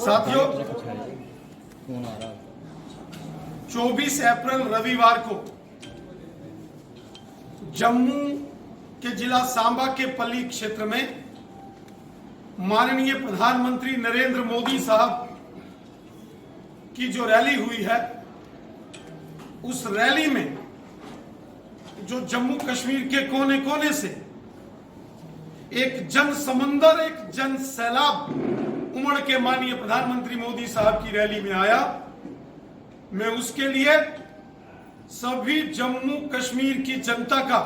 साथियों, 24 अप्रैल रविवार को जम्मू के जिला सांबा के पल्ली क्षेत्र में माननीय प्रधानमंत्री नरेंद्र मोदी साहब की जो रैली हुई है, उस रैली में जो जम्मू कश्मीर के कोने कोने से एक जन समंदर, एक जन सैलाब उमड़ के माननीय प्रधानमंत्री मोदी साहब की रैली में आया, मैं उसके लिए सभी जम्मू कश्मीर की जनता का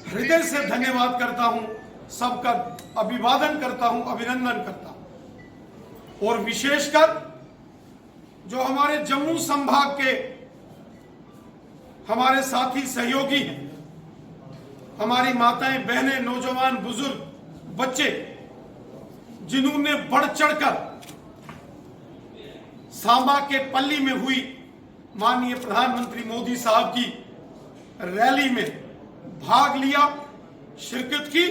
हृदय से धन्यवाद करता हूं, सबका अभिवादन करता हूं, अभिनंदन करता हूं। और विशेषकर जो हमारे जम्मू संभाग के हमारे साथी सहयोगी हैं, हमारी माताएं, बहनें, नौजवान, बुजुर्ग, बच्चे, जिन्होंने बढ़ चढ़कर सांबा के पल्ली में हुई माननीय प्रधानमंत्री मोदी साहब की रैली में भाग लिया, शिरकत की,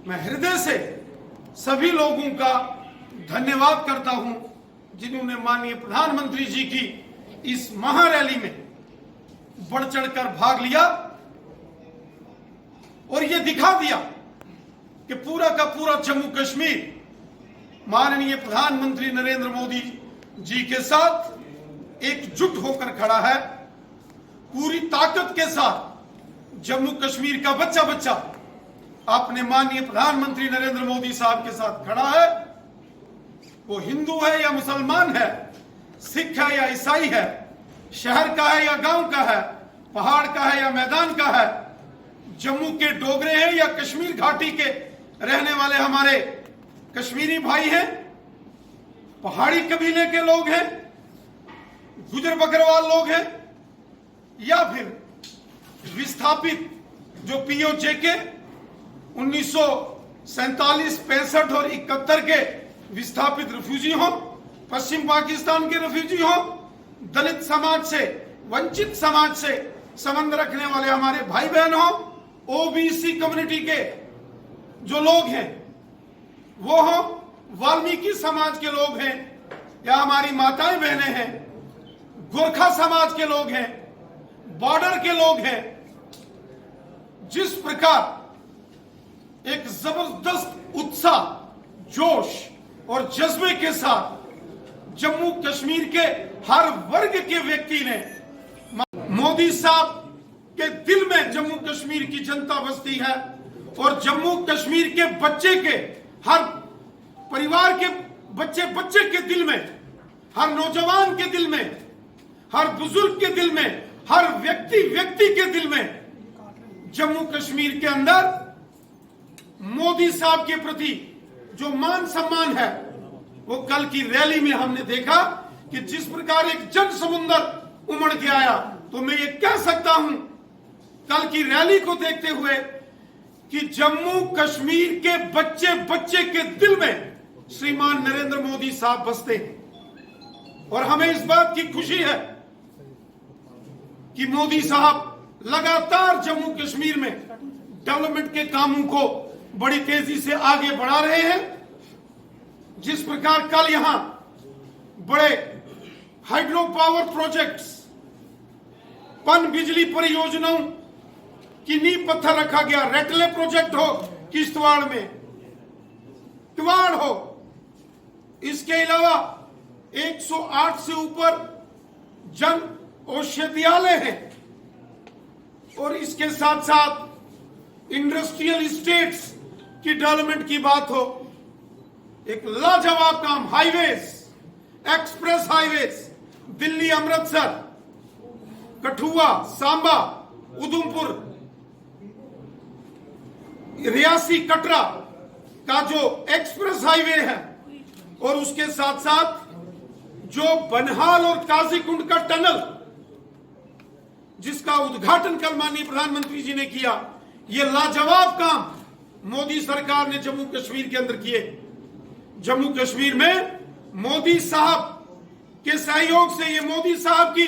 मैं हृदय से सभी लोगों का धन्यवाद करता हूं जिन्होंने माननीय प्रधानमंत्री जी की इस महारैली में बढ़ चढ़कर भाग लिया और यह दिखा दिया कि पूरा का पूरा जम्मू कश्मीर माननीय प्रधानमंत्री नरेंद्र मोदी जी के साथ एकजुट होकर खड़ा है। पूरी ताकत के साथ जम्मू कश्मीर का बच्चा बच्चा अपने माननीय प्रधानमंत्री नरेंद्र मोदी साहब के साथ खड़ा है। वो हिंदू है या मुसलमान है, सिख है या ईसाई है, शहर का है या गांव का है, पहाड़ का है या मैदान का है, जम्मू के डोगरे हैं या कश्मीर घाटी के रहने वाले हमारे कश्मीरी भाई हैं, पहाड़ी कबीले के लोग हैं, गुजर बकरवाल लोग हैं, या फिर विस्थापित जो पीओजे के 1947, 65 और 71 के विस्थापित रिफ्यूजी हो, पश्चिम पाकिस्तान के रिफ्यूजी हो, दलित समाज से, वंचित समाज से संबंध रखने वाले हमारे भाई बहन हो, ओबीसी कम्युनिटी के जो लोग हैं वो हो, वाल्मीकि समाज के लोग हैं या हमारी माताएं बहनें हैं, गोरखा समाज के लोग हैं, बॉर्डर के लोग हैं। जिस प्रकार एक जबरदस्त उत्साह, जोश और जज्बे के साथ जम्मू कश्मीर के हर वर्ग के व्यक्ति ने मोदी साहब के दिल में जम्मू कश्मीर की जनता बसती है और जम्मू कश्मीर के बच्चे के, हर परिवार के बच्चे बच्चे के दिल में, हर नौजवान के दिल में, हर बुजुर्ग के दिल में, हर व्यक्ति व्यक्ति के दिल में जम्मू कश्मीर के अंदर मोदी साहब के प्रति जो मान सम्मान है, वो कल की रैली में हमने देखा कि जिस प्रकार एक जन समुंदर उमड़ के आया। तो मैं ये कह सकता हूं कल की रैली को देखते हुए कि जम्मू कश्मीर के बच्चे बच्चे के दिल में श्रीमान नरेंद्र मोदी साहब बसते हैं और हमें इस बात की खुशी है कि मोदी साहब लगातार जम्मू कश्मीर में डेवलपमेंट के कामों को बड़ी तेजी से आगे बढ़ा रहे हैं। जिस प्रकार कल यहां बड़े हाइड्रो पावर प्रोजेक्ट्स, पन बिजली परियोजनाओं की नींव पत्थर रखा गया, रेटले प्रोजेक्ट हो किश्तवाड़ में, किवाड़ हो, इसके अलावा 108 से ऊपर जन औषधालय है और इसके साथ साथ इंडस्ट्रियल स्टेट्स की डेवलपमेंट की बात हो, एक लाजवाब काम, highways, express highways, Delhi Amritsar, Kathua, Samba, Udhampur, Reasi, Katra का जो एक्सप्रेस हाईवे है और उसके साथ साथ जो बनहाल और काजीकुंड का टनल जिसका उद्घाटन कल माननीय प्रधानमंत्री जी ने किया, यह लाजवाब काम मोदी सरकार ने जम्मू कश्मीर के अंदर किए। जम्मू कश्मीर में मोदी साहब के सहयोग से, ये मोदी साहब की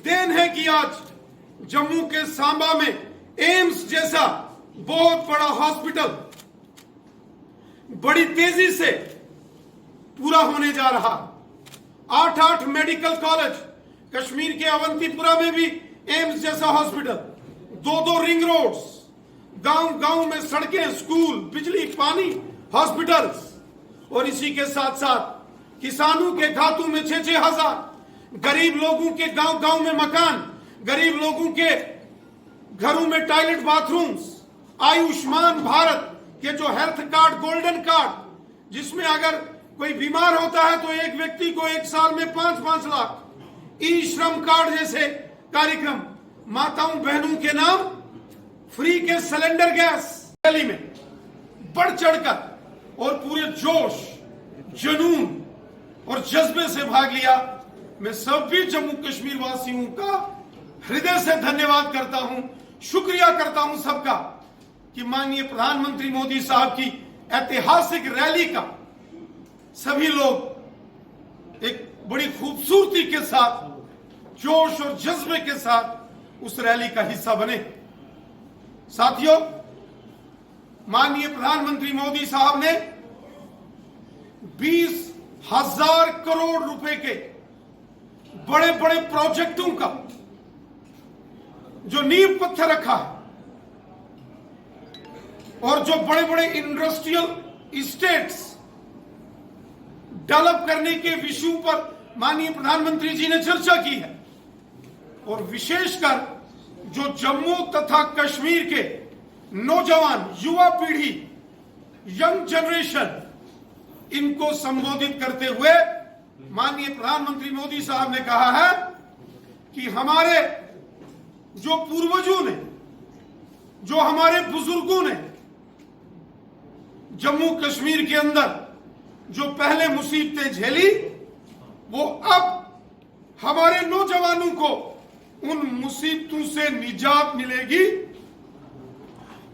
देन है कि आज जम्मू के सांबा में एम्स जैसा बहुत बड़ा हॉस्पिटल बड़ी तेजी से पूरा होने जा रहा। 8 मेडिकल कॉलेज, कश्मीर के अवंतीपुरा में भी एम्स जैसा हॉस्पिटल, 2 रिंग रोड्स, गांव गांव में सड़कें, स्कूल, बिजली, पानी, हॉस्पिटल्स, और इसी के साथ साथ किसानों के खातों में 6-6 हजार, गरीब लोगों के गांव गांव में मकान, गरीब लोगों के घरों में टॉयलेट, बाथरूम्स, आयुष्मान भारत के जो हेल्थ कार्ड, गोल्डन कार्ड, जिसमें अगर कोई बीमार होता है तो एक व्यक्ति को 1 साल में 5-5 लाख, ई श्रम कार्ड जैसे कार्यक्रम, माताओं बहनों के नाम फ्री के सिलेंडर गैस, रैली में बढ़ चढ़कर और पूरे जोश, जुनून और जज्बे से भाग लिया। मैं सभी जम्मू कश्मीर वासियों का हृदय से धन्यवाद करता हूं, शुक्रिया करता हूं सबका कि माननीय प्रधानमंत्री मोदी साहब की ऐतिहासिक रैली का सभी लोग एक बड़ी खूबसूरती के साथ, जोश और जज्बे के साथ उस रैली का हिस्सा बने। साथियों, माननीय प्रधानमंत्री मोदी साहब ने 20,000 करोड़ रुपए के बड़े बड़े प्रोजेक्टों का जो नींव पत्थर रखा है और जो बड़े बड़े इंडस्ट्रियल इस्टेट्स डेवलप करने के विषयों पर माननीय प्रधानमंत्री जी ने चर्चा की है, और विशेषकर जो जम्मू तथा कश्मीर के नौजवान, युवा पीढ़ी, यंग जनरेशन, इनको संबोधित करते हुए माननीय प्रधानमंत्री मोदी साहब ने कहा है कि हमारे जो पूर्वजों ने, जो हमारे बुजुर्गों ने जम्मू कश्मीर के अंदर जो पहले मुसीबतें झेली, वो अब हमारे नौजवानों को उन मुसीबतों से निजात मिलेगी,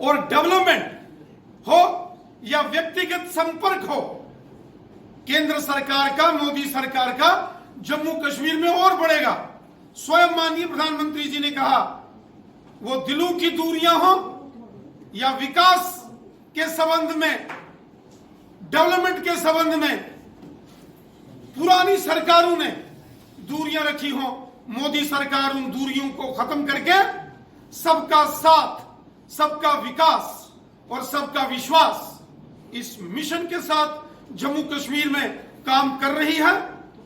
और डेवलपमेंट हो या व्यक्तिगत संपर्क हो, केंद्र सरकार का, मोदी सरकार का जम्मू कश्मीर में और बढ़ेगा। स्वयं माननीय प्रधानमंत्री जी ने कहा, वो दिलों की दूरियां हो या विकास के संबंध में, डेवलपमेंट के संबंध में पुरानी सरकारों ने दूरियां रखी हो, मोदी सरकार उन दूरियों को खत्म करके सबका साथ, सबका विकास और सबका विश्वास, इस मिशन के साथ जम्मू कश्मीर में काम कर रही है,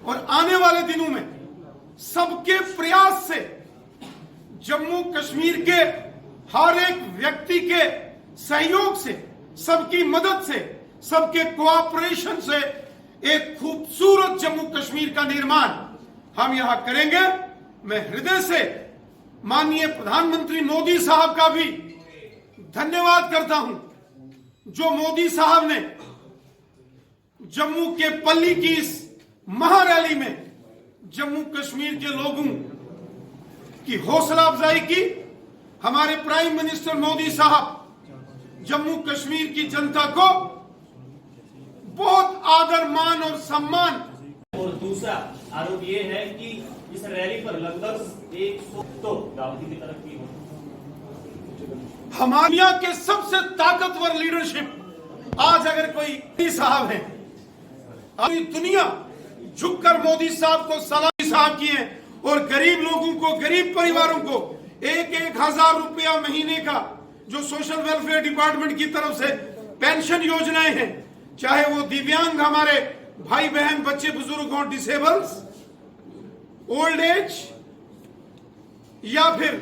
और आने वाले दिनों में सबके प्रयास से जम्मू कश्मीर के हर एक व्यक्ति के सहयोग से, सबकी मदद से, सबके कोऑपरेशन से एक खूबसूरत जम्मू कश्मीर का निर्माण हम यहां करेंगे। मैं हृदय से माननीय प्रधानमंत्री मोदी साहब का भी धन्यवाद करता हूं, जो मोदी साहब ने जम्मू के पल्ली की इस महारैली में जम्मू कश्मीर के लोगों की हौसला अफजाई की। हमारे प्राइम मिनिस्टर मोदी साहब जम्मू कश्मीर की जनता को बहुत आदर, मान और सम्मान। और दूसरा आरोप ये है कि इस रैली पर लगभग 100 तो दाऊदी की तरफ की हो। हमारे दुनिया के सबसे ताकतवर लीडरशिप आज अगर कोई साहब है, दुनिया झुककर मोदी साहब को सलामी साहब किए, और गरीब लोगों को, गरीब परिवारों को 1,000 रुपया महीने का जो सोशल वेलफेयर डिपार्टमेंट की तरफ से पेंशन योजनाएं हैं, चाहे वो दिव्यांग हमारे भाई बहन, बच्चे बुजुर्ग हों, डिसेबल्स, ओल्ड एज, या फिर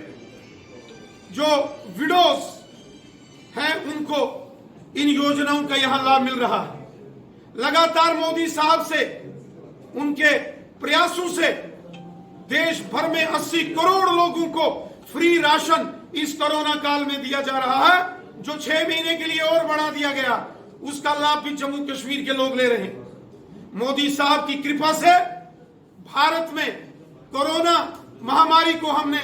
जो विडोज हैं, उनको इन योजनाओं का यहां लाभ मिल रहा है। लगातार मोदी साहब से, उनके प्रयासों से देश भर में 80 करोड़ लोगों को फ्री राशन इस कोरोना काल में दिया जा रहा है, जो 6 महीने के लिए और बढ़ा दिया गया। उसका लाभ भी जम्मू कश्मीर के लोग ले रहे हैं। मोदी साहब की कृपा से भारत में कोरोना महामारी को हमने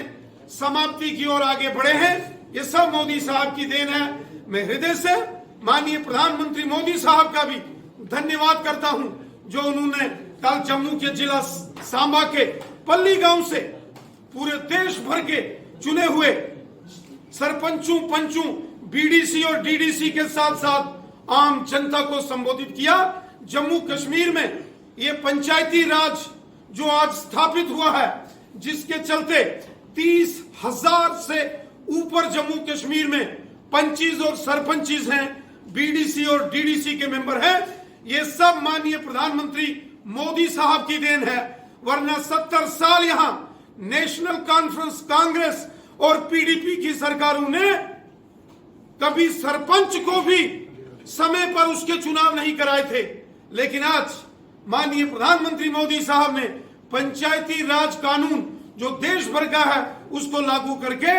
समाप्ति की ओर आगे बढ़े हैं। ये सब मोदी साहब की देन है। मैं हृदय से माननीय प्रधानमंत्री मोदी साहब का भी धन्यवाद करता हूं, जो उन्होंने कल जम्मू के जिला सांबा के पल्ली गांव से पूरे देश भर के चुने हुए सरपंचों, पंचों, बीडीसी और डीडीसी के साथ साथ आम जनता को संबोधित किया, जम्मू कश्मीर में ये पंचायती राज जो आज स्थापित हुआ है, जिसके चलते 30,000 से ऊपर जम्मू कश्मीर में पंचीज और सरपंचीज हैं, बीडीसी और डीडीसी के मेंबर हैं, ये सब माननीय प्रधानमंत्री मोदी साहब की देन है। वरना 70 साल यहां नेशनल कॉन्फ्रेंस कांग्रेस और पीडीपी की सरकारों ने कभी सरपंच को भी समय पर उसके चुनाव नहीं कराए थे। लेकिन आज माननीय प्रधानमंत्री मोदी साहब ने पंचायती राज कानून जो देश भर का है उसको लागू करके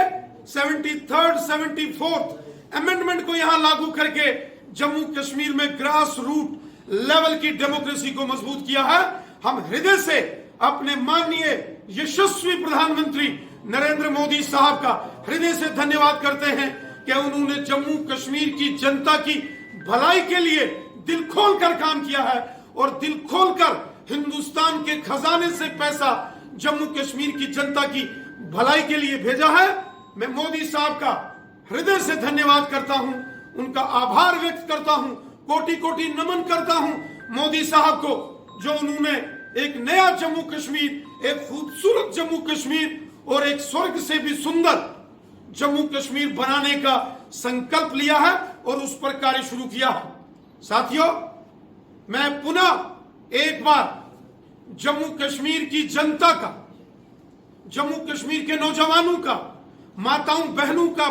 73rd 74th अमेंडमेंट को यहां लागू करके जम्मू कश्मीर में ग्रास रूट लेवल की डेमोक्रेसी को मजबूत किया है। हम हृदय से अपने माननीय यशस्वी प्रधानमंत्री नरेंद्र मोदी साहब का हृदय से धन्यवाद करते हैं कि उन्होंने जम्मू कश्मीर की जनता की भलाई के लिए दिल खोलकर काम किया है और दिल खोलकर हिंदुस्तान के खजाने से पैसा जम्मू कश्मीर की जनता की भलाई के लिए भेजा है। मैं मोदी साहब का हृदय से धन्यवाद करता हूं, उनका आभार व्यक्त करता हूं, कोटि कोटि नमन करता हूं मोदी साहब को, जो उन्होंने एक नया जम्मू कश्मीर, एक खूबसूरत जम्मू कश्मीर और एक स्वर्ग से भी सुंदर जम्मू कश्मीर बनाने का संकल्प लिया है और उस पर कार्य शुरू किया है। साथियों, मैं पुनः एक बार जम्मू कश्मीर की जनता का, जम्मू कश्मीर के नौजवानों का, माताओं बहनों का